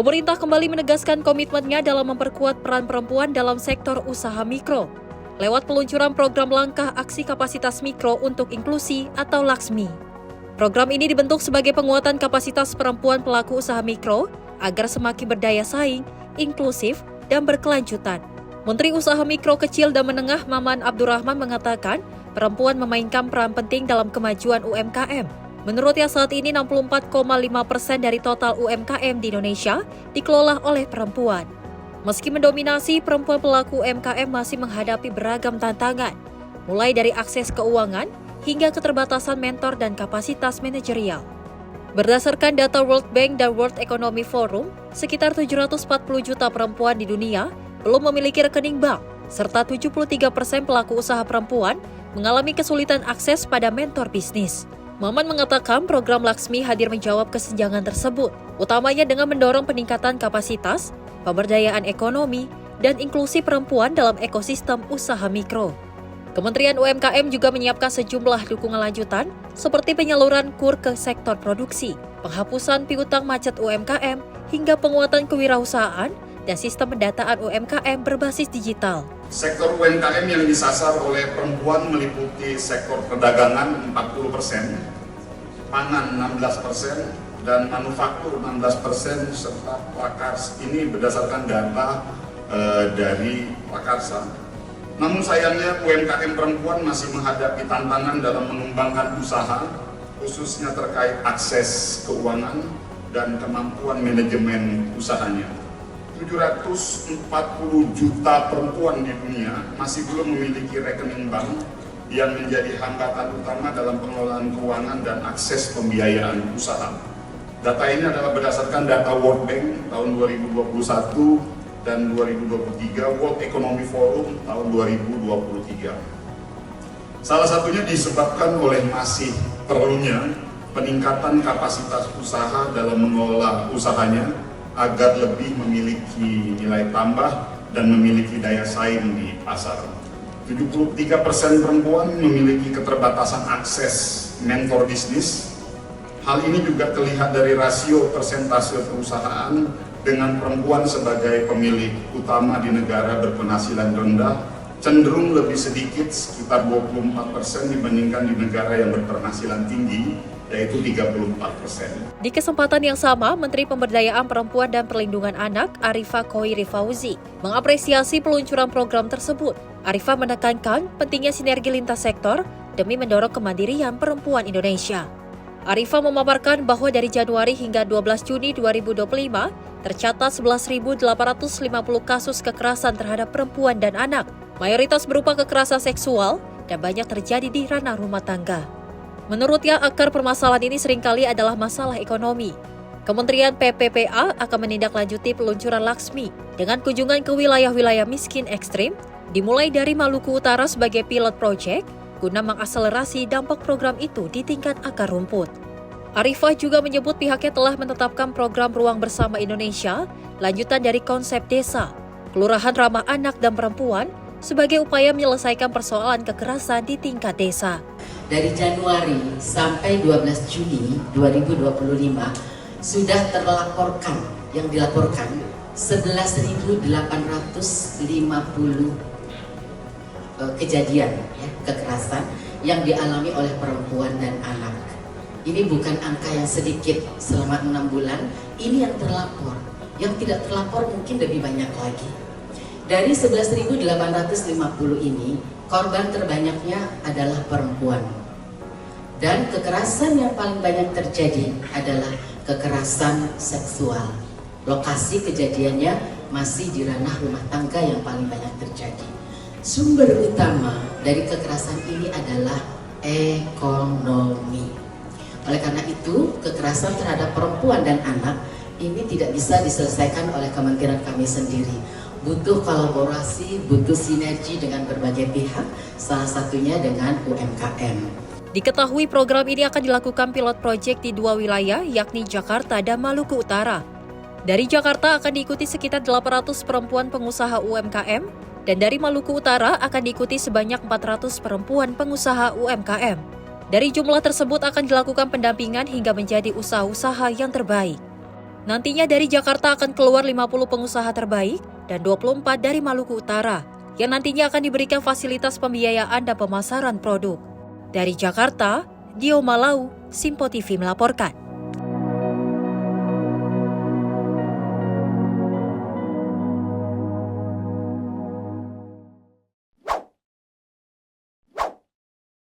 Pemerintah kembali menegaskan komitmennya dalam memperkuat peran perempuan dalam sektor usaha mikro lewat peluncuran program langkah aksi kapasitas mikro untuk inklusi atau Laksmi. Program ini dibentuk sebagai penguatan kapasitas perempuan pelaku usaha mikro agar semakin berdaya saing, inklusif, dan berkelanjutan. Menteri Usaha Mikro Kecil dan Menengah Maman Abdurrahman mengatakan perempuan memainkan peran penting dalam kemajuan UMKM. Menurutnya saat ini 64,5% dari total UMKM di Indonesia dikelola oleh perempuan. Meski mendominasi, perempuan pelaku UMKM masih menghadapi beragam tantangan, mulai dari akses keuangan hingga keterbatasan mentor dan kapasitas manajerial. Berdasarkan data World Bank dan World Economic Forum, sekitar 740 juta perempuan di dunia belum memiliki rekening bank, serta 73% pelaku usaha perempuan mengalami kesulitan akses pada mentor bisnis. Maman mengatakan program Laksmi hadir menjawab kesenjangan tersebut, utamanya dengan mendorong peningkatan kapasitas, pemberdayaan ekonomi, dan inklusi perempuan dalam ekosistem usaha mikro. Kementerian UMKM juga menyiapkan sejumlah dukungan lanjutan seperti penyaluran KUR ke sektor produksi, penghapusan piutang macet UMKM, hingga penguatan kewirausahaan dan sistem pendataan UMKM berbasis digital. Sektor UMKM yang disasar oleh perempuan meliputi sektor perdagangan 40%, pangan 16%, dan manufaktur 16%, serta Prakarsa. Ini berdasarkan data dari Prakarsa. Namun sayangnya UMKM perempuan masih menghadapi tantangan dalam mengembangkan usaha, khususnya terkait akses keuangan dan kemampuan manajemen usahanya. 740 juta perempuan di dunia masih belum memiliki rekening bank yang menjadi hambatan utama dalam pengelolaan keuangan dan akses pembiayaan usaha. Data ini adalah berdasarkan data World Bank tahun 2021 dan 2023, World Economic Forum tahun 2023. Salah satunya disebabkan oleh masih perlunya peningkatan kapasitas usaha dalam mengelola usahanya agar lebih memiliki nilai tambah dan memiliki daya saing di pasar. 73% perempuan memiliki keterbatasan akses mentor bisnis. Hal ini juga terlihat dari rasio persentase perusahaan dengan perempuan sebagai pemilik utama di negara berpenghasilan rendah cenderung lebih sedikit, sekitar 24% dibandingkan di negara yang berpenghasilan tinggi, yaitu 34%. Di kesempatan yang sama, Menteri Pemberdayaan Perempuan dan Perlindungan Anak Arifah Khoiri Fauzi mengapresiasi peluncuran program tersebut. Arifah menekankan pentingnya sinergi lintas sektor demi mendorong kemandirian perempuan Indonesia. Arifah memaparkan bahwa dari Januari hingga 12 Juni 2025, tercatat 11.850 kasus kekerasan terhadap perempuan dan anak. Mayoritas berupa kekerasan seksual dan banyak terjadi di ranah rumah tangga. Menurutnya, akar permasalahan ini seringkali adalah masalah ekonomi. Kementerian PPPA akan menindaklanjuti peluncuran Laksmi dengan kunjungan ke wilayah-wilayah miskin ekstrim, dimulai dari Maluku Utara sebagai pilot project, guna mengakselerasi dampak program itu di tingkat akar rumput. Arifah juga menyebut pihaknya telah menetapkan program Ruang Bersama Indonesia, lanjutan dari konsep desa, kelurahan ramah anak dan perempuan, sebagai upaya menyelesaikan persoalan kekerasan di tingkat desa. Dari Januari sampai 12 Juni 2025 sudah terlaporkan, yang dilaporkan 11.850 kejadian kekerasan yang dialami oleh perempuan dan anak. Ini bukan angka yang sedikit selama 6 bulan, ini yang terlapor. Yang tidak terlapor mungkin lebih banyak lagi. Dari 11.850 ini, korban terbanyaknya adalah perempuan. Dan kekerasan yang paling banyak terjadi adalah kekerasan seksual. Lokasi kejadiannya masih di ranah rumah tangga yang paling banyak terjadi. Sumber utama dari kekerasan ini adalah ekonomi. Oleh karena itu, kekerasan terhadap perempuan dan anak ini tidak bisa diselesaikan oleh kementerian kami sendiri. Butuh kolaborasi, butuh sinergi dengan berbagai pihak, salah satunya dengan UMKM. Diketahui program ini akan dilakukan pilot project di 2 wilayah, yakni Jakarta dan Maluku Utara. Dari Jakarta akan diikuti sekitar 800 perempuan pengusaha UMKM, dan dari Maluku Utara akan diikuti sebanyak 400 perempuan pengusaha UMKM. Dari jumlah tersebut akan dilakukan pendampingan hingga menjadi usaha-usaha yang terbaik. Nantinya dari Jakarta akan keluar 50 pengusaha terbaik dan 24 dari Maluku Utara yang nantinya akan diberikan fasilitas pembiayaan dan pemasaran produk. Dari Jakarta, Dio Malau, Simpo TV melaporkan.